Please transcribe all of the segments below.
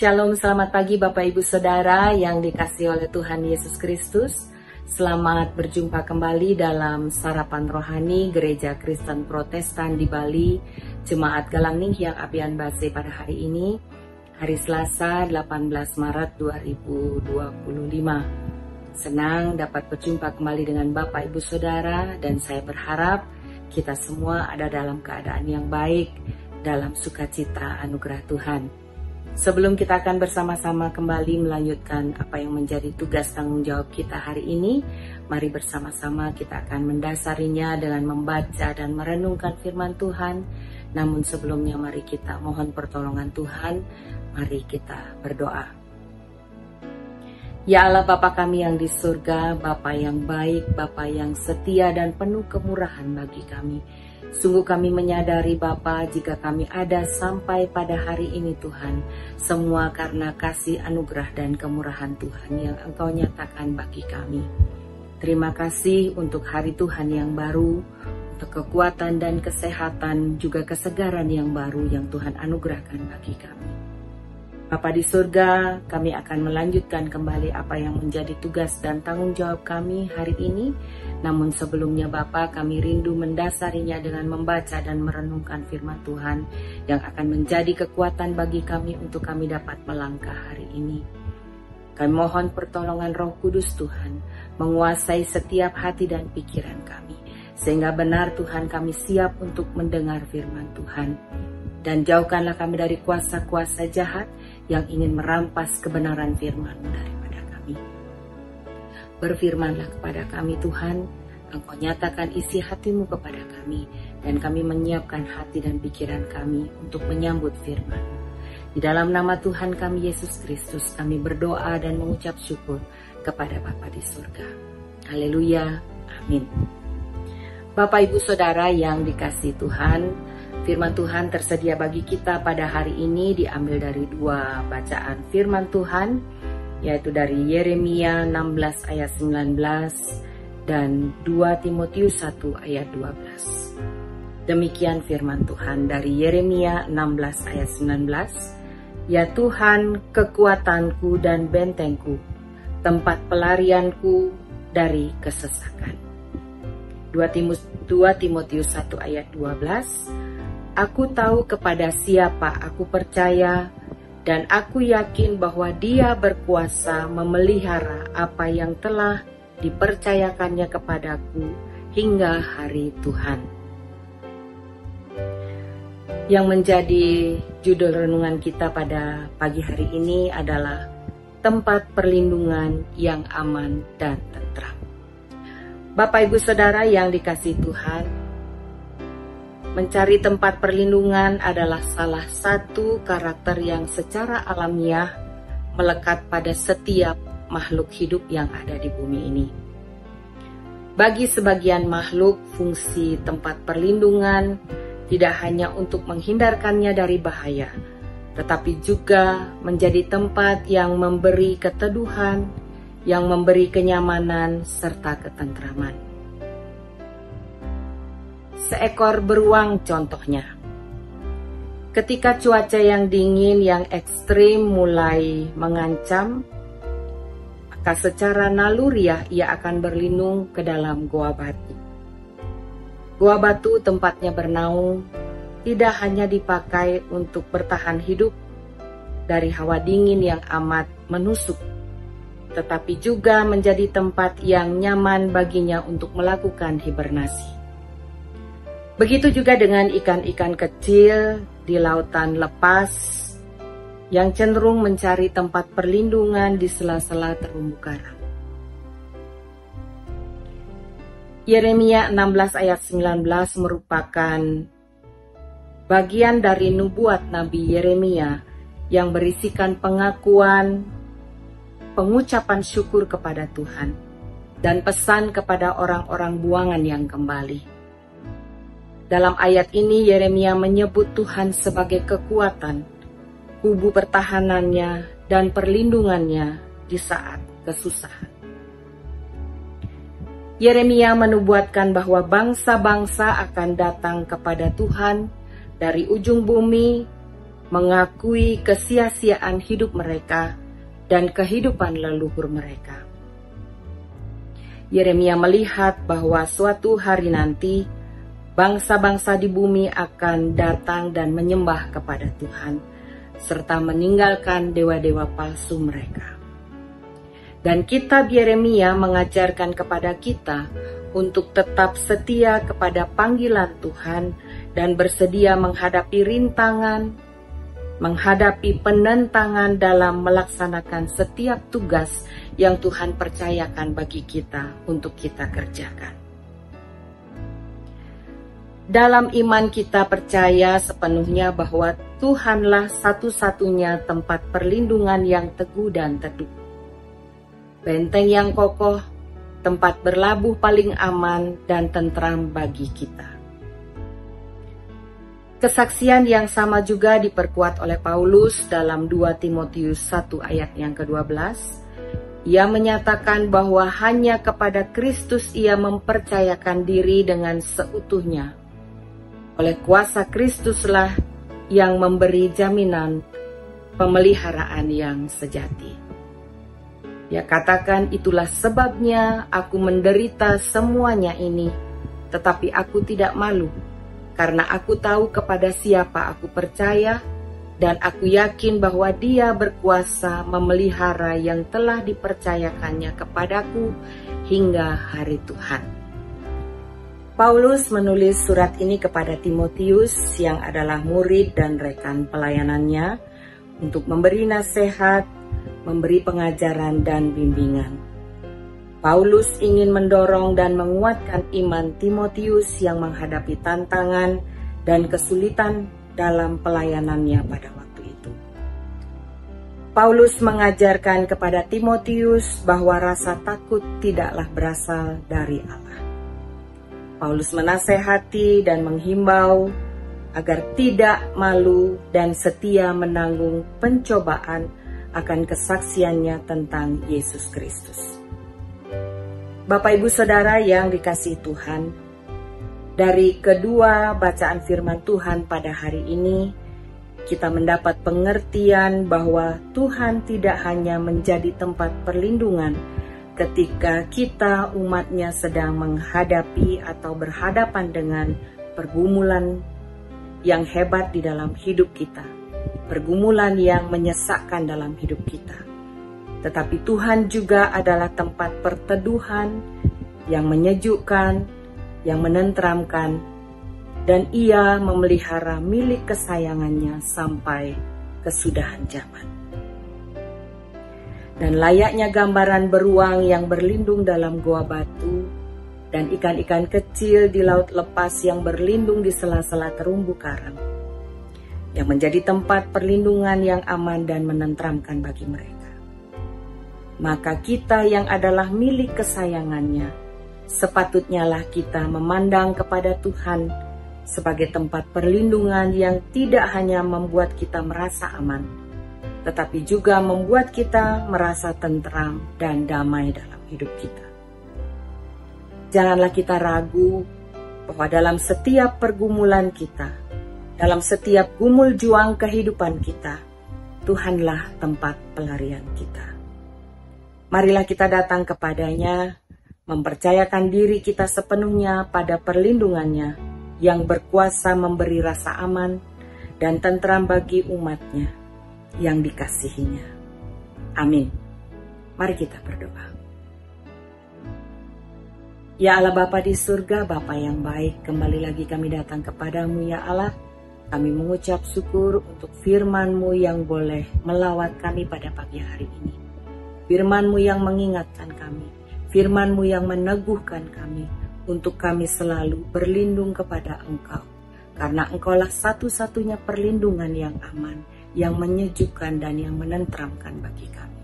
Shalom, selamat pagi Bapak Ibu Saudara yang dikasihi oleh Tuhan Yesus Kristus. Selamat berjumpa kembali dalam Sarapan Rohani Gereja Kristen Protestan di Bali, Jemaat Galang Ninghyang Apian Base pada hari ini, hari Selasa 18 Maret 2025. Senang dapat berjumpa kembali dengan Bapak Ibu Saudara dan saya berharap kita semua ada dalam keadaan yang baik, dalam sukacita anugerah Tuhan. Sebelum kita akan bersama-sama kembali melanjutkan apa yang menjadi tugas tanggung jawab kita hari ini, mari bersama-sama kita akan mendasarinya dengan membaca dan merenungkan firman Tuhan. Namun sebelumnya mari kita mohon pertolongan Tuhan, mari kita berdoa. Ya Allah Bapa kami yang di surga, Bapa yang baik, Bapa yang setia dan penuh kemurahan bagi kami. Sungguh kami menyadari Bapa, jika kami ada sampai pada hari ini Tuhan, semua karena kasih anugerah dan kemurahan Tuhan yang Engkau nyatakan bagi kami. Terima kasih untuk hari Tuhan yang baru, untuk kekuatan dan kesehatan, juga kesegaran yang baru yang Tuhan anugerahkan bagi kami. Bapa di surga, kami akan melanjutkan kembali apa yang menjadi tugas dan tanggung jawab kami hari ini. Namun sebelumnya Bapa, kami rindu mendasarinya dengan membaca dan merenungkan firman Tuhan yang akan menjadi kekuatan bagi kami untuk kami dapat melangkah hari ini. Kami mohon pertolongan Roh Kudus Tuhan menguasai setiap hati dan pikiran kami, sehingga benar Tuhan kami siap untuk mendengar firman Tuhan. Dan jauhkanlah kami dari kuasa-kuasa jahat yang ingin merampas kebenaran firman-Mu daripada kami. Berfirmanlah kepada kami Tuhan, Engkau nyatakan isi hati-Mu kepada kami, dan kami menyiapkan hati dan pikiran kami untuk menyambut firman-Mu. Di dalam nama Tuhan kami Yesus Kristus, kami berdoa dan mengucap syukur kepada Bapa di surga. Haleluya, amin. Bapak Ibu Saudara yang dikasihi Tuhan, firman Tuhan tersedia bagi kita pada hari ini diambil dari dua bacaan firman Tuhan, yaitu dari Yeremia 16 ayat 19 dan 2 Timotius 1 ayat 12. Demikian firman Tuhan dari Yeremia 16 ayat 19. Ya Tuhan, kekuatanku dan bentengku, tempat pelarianku dari kesesakan. 2 Timotius 1 ayat 12. Aku tahu kepada siapa aku percaya, dan aku yakin bahwa Dia berkuasa memelihara apa yang telah dipercayakannya kepadaku hingga hari Tuhan. Yang menjadi judul renungan kita pada pagi hari ini adalah tempat perlindungan yang aman dan tentram. Bapak Ibu Saudara yang dikasihi Tuhan, mencari tempat perlindungan adalah salah satu karakter yang secara alamiah melekat pada setiap makhluk hidup yang ada di bumi ini. Bagi sebagian makhluk, fungsi tempat perlindungan tidak hanya untuk menghindarkannya dari bahaya, tetapi juga menjadi tempat yang memberi keteduhan, yang memberi kenyamanan serta ketentraman. Seekor beruang contohnya. Ketika cuaca yang dingin, yang ekstrim mulai mengancam, maka secara naluriah ia akan berlindung ke dalam goa batu. Goa batu tempatnya bernaung tidak hanya dipakai untuk bertahan hidup dari hawa dingin yang amat menusuk, tetapi juga menjadi tempat yang nyaman baginya untuk melakukan hibernasi. Begitu juga dengan ikan-ikan kecil di lautan lepas yang cenderung mencari tempat perlindungan di sela-sela terumbu karang. Yeremia 16 ayat 19 merupakan bagian dari nubuat Nabi Yeremia yang berisikan pengakuan, pengucapan syukur kepada Tuhan, dan pesan kepada orang-orang buangan yang kembali. Dalam ayat ini Yeremia menyebut Tuhan sebagai kekuatan, kubu pertahanannya dan perlindungannya di saat kesusahan. Yeremia menubuatkan bahwa bangsa-bangsa akan datang kepada Tuhan dari ujung bumi mengakui kesia-siaan hidup mereka dan kehidupan leluhur mereka. Yeremia melihat bahwa suatu hari nanti bangsa-bangsa di bumi akan datang dan menyembah kepada Tuhan, serta meninggalkan dewa-dewa palsu mereka. Dan kitab Yeremia mengajarkan kepada kita untuk tetap setia kepada panggilan Tuhan dan bersedia menghadapi rintangan, menghadapi penentangan dalam melaksanakan setiap tugas yang Tuhan percayakan bagi kita untuk kita kerjakan. Dalam iman kita percaya sepenuhnya bahwa Tuhanlah satu-satunya tempat perlindungan yang teguh dan teduh, benteng yang kokoh, tempat berlabuh paling aman dan tentram bagi kita. Kesaksian yang sama juga diperkuat oleh Paulus dalam 2 Timotius 1 ayat yang ke-12. Ia menyatakan bahwa hanya kepada Kristus ia mempercayakan diri dengan seutuhnya. Oleh kuasa Kristuslah yang memberi jaminan pemeliharaan yang sejati. Dia katakan, itulah sebabnya aku menderita semuanya ini, tetapi aku tidak malu, karena aku tahu kepada siapa aku percaya, dan aku yakin bahwa Dia berkuasa memelihara yang telah dipercayakannya kepadaku hingga hari Tuhan. Paulus menulis surat ini kepada Timotius yang adalah murid dan rekan pelayanannya untuk memberi nasihat, memberi pengajaran dan bimbingan. Paulus ingin mendorong dan menguatkan iman Timotius yang menghadapi tantangan dan kesulitan dalam pelayanannya pada waktu itu. Paulus mengajarkan kepada Timotius bahwa rasa takut tidaklah berasal dari Allah. Paulus menasehati dan menghimbau agar tidak malu dan setia menanggung pencobaan akan kesaksiannya tentang Yesus Kristus. Bapak Ibu Saudara yang dikasihi Tuhan, dari kedua bacaan firman Tuhan pada hari ini, kita mendapat pengertian bahwa Tuhan tidak hanya menjadi tempat perlindungan ketika kita umatnya sedang menghadapi atau berhadapan dengan pergumulan yang hebat di dalam hidup kita, pergumulan yang menyesakkan dalam hidup kita. Tetapi Tuhan juga adalah tempat perteduhan yang menyejukkan, yang menenteramkan, dan Ia memelihara milik kesayangannya sampai kesudahan zaman. Dan layaknya gambaran beruang yang berlindung dalam goa batu, dan ikan-ikan kecil di laut lepas yang berlindung di sela-sela terumbu karang, yang menjadi tempat perlindungan yang aman dan menenteramkan bagi mereka. Maka kita yang adalah milik kesayangannya, sepatutnya lah kita memandang kepada Tuhan sebagai tempat perlindungan yang tidak hanya membuat kita merasa aman, tetapi juga membuat kita merasa tentram dan damai dalam hidup kita. Janganlah kita ragu bahwa dalam setiap pergumulan kita, dalam setiap gumul juang kehidupan kita, Tuhanlah tempat pelarian kita. Marilah kita datang kepadanya, mempercayakan diri kita sepenuhnya pada perlindungannya yang berkuasa memberi rasa aman dan tentram bagi umatnya yang dikasihinya. Amin. Mari kita berdoa. Ya Allah Bapa di surga, Bapa yang baik, kembali lagi kami datang kepadamu ya Allah. Kami mengucap syukur untuk firman-Mu yang boleh melawat kami pada pagi hari ini. Firman-Mu yang mengingatkan kami, firman-Mu yang meneguhkan kami untuk kami selalu berlindung kepada Engkau. Karena Engkaulah satu-satunya perlindungan yang aman, yang menyejukkan dan yang menenteramkan bagi kami.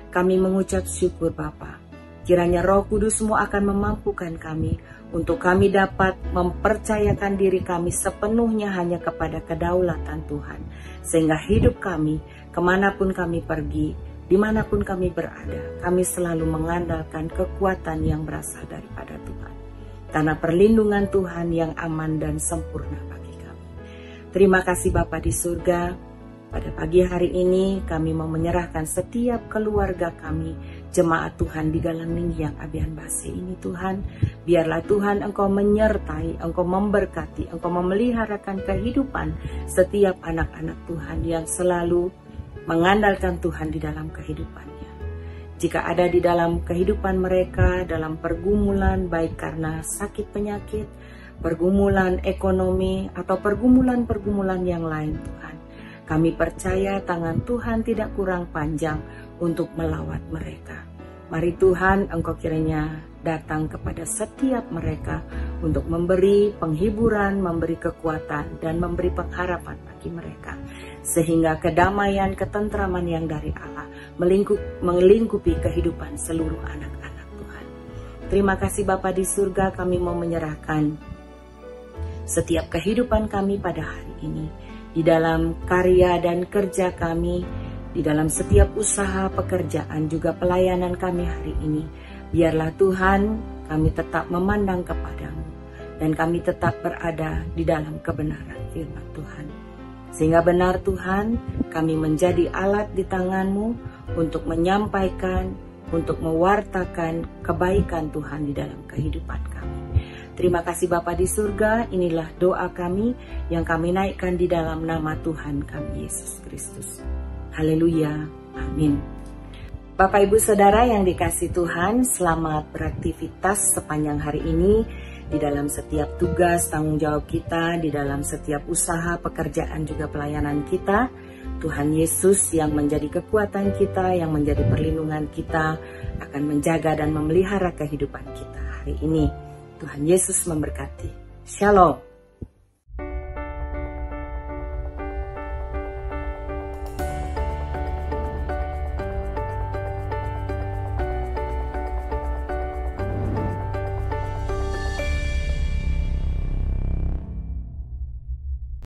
Kami mengucap syukur Bapa. Kiranya Roh Kudus-Mu akan memampukan kami untuk kami dapat mempercayakan diri kami sepenuhnya hanya kepada kedaulatan Tuhan. Sehingga hidup kami, kemanapun kami pergi, dimanapun kami berada, kami selalu mengandalkan kekuatan yang berasal daripada Tuhan. Karena perlindungan Tuhan yang aman dan sempurna bagi kami. Terima kasih Bapa di surga. Pada pagi hari ini kami mau menyerahkan setiap keluarga kami, jemaat Tuhan di dalam Ninggyang Abian Base ini Tuhan. Biarlah Tuhan Engkau menyertai, Engkau memberkati, Engkau memeliharakan kehidupan setiap anak-anak Tuhan yang selalu mengandalkan Tuhan di dalam kehidupannya. Jika ada di dalam kehidupan mereka, dalam pergumulan baik karena sakit penyakit, pergumulan ekonomi, atau pergumulan-pergumulan yang lain Tuhan, kami percaya tangan Tuhan tidak kurang panjang untuk melawat mereka. Mari Tuhan, Engkau kiranya datang kepada setiap mereka untuk memberi penghiburan, memberi kekuatan, dan memberi pengharapan bagi mereka. Sehingga kedamaian, ketentraman yang dari Allah melingkupi kehidupan seluruh anak-anak Tuhan. Terima kasih Bapa di surga, kami mau menyerahkan setiap kehidupan kami pada hari ini. Di dalam karya dan kerja kami, di dalam setiap usaha pekerjaan juga pelayanan kami hari ini, biarlah Tuhan kami tetap memandang kepadamu dan kami tetap berada di dalam kebenaran firman Tuhan. Sehingga benar Tuhan, kami menjadi alat di tangan-Mu untuk menyampaikan, untuk mewartakan kebaikan Tuhan di dalam kehidupan kami. Terima kasih Bapa di surga, inilah doa kami yang kami naikkan di dalam nama Tuhan kami Yesus Kristus. Haleluya, amin. Bapak Ibu Saudara yang dikasihi Tuhan, selamat beraktivitas sepanjang hari ini di dalam setiap tugas, tanggung jawab kita, di dalam setiap usaha, pekerjaan juga pelayanan kita. Tuhan Yesus yang menjadi kekuatan kita, yang menjadi perlindungan kita, akan menjaga dan memelihara kehidupan kita hari ini. Tuhan Yesus memberkati. Shalom.